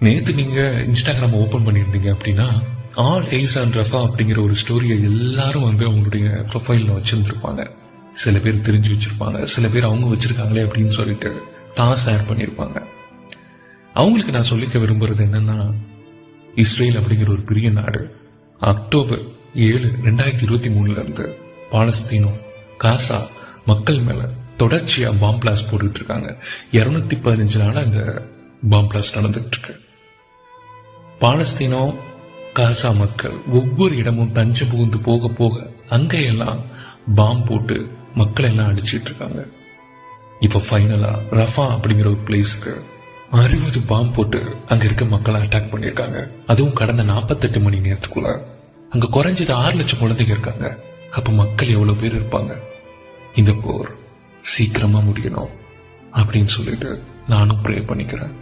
நேத்து நீங்க Instagram open பண்ணியிருந்தீங்க அப்படின்னா ஆல் ஐஸ் அண்ட் ரஃபா அப்படிங்கிற ஒரு ஸ்டோரியை எல்லாரும் அவங்களுடைய ப்ரொஃபைல்ல வச்சிருந்திருப்பாங்க. சில பேர் தெரிஞ்சு வச்சிருப்பாங்க, சில பேர் அவங்க வச்சிருக்காங்களே அப்படின்னு சொல்லிட்டு தான் ஷேர் பண்ணியிருப்பாங்க. அவங்களுக்கு நான் சொல்லிக்க விரும்புறது என்னன்னா, இஸ்ரேல் அப்படிங்கிற ஒரு பெரிய நாடு அக்டோபர் 7, 2023 இருந்து பாலஸ்தீனம் காசா மக்கள் மேல தொடர்ச்சியா பாம் பிளாஸ்ட் போட்டுட்டு இருக்காங்க. 215 நாளா இந்த பாம் பிளாஸ்ட் நடந்துட்டு இருக்கு. பாலஸ்தீனம் காசா மக்கள் ஒவ்வொரு இடமும் தஞ்சம் புகுந்து போக போக அங்கெல்லாம் பாம் போட்டு மக்கள் எல்லாம் அடிச்சிட்டு இருக்காங்க. இப்ப ஃபைனலா ரஃபா அப்படிங்கிற ஒரு பிளேஸ்க்கு 60 பாம் போட்டு அங்க இருக்க மக்களை அட்டாக் பண்ணிருக்காங்க. அதுவும் கடந்த 48 மணி நேரத்துக்குள்ள அங்க குறைஞ்சது 6 லட்சம் குழந்தைங்க இருக்காங்க. அப்ப மக்கள் எவ்வளவு பேர் இருப்பாங்க? இந்த போர் சீக்கிரமா முடியணும் அப்படின்னு சொல்லிட்டு நானும் ப்ரே பண்ணிக்கிறேன்.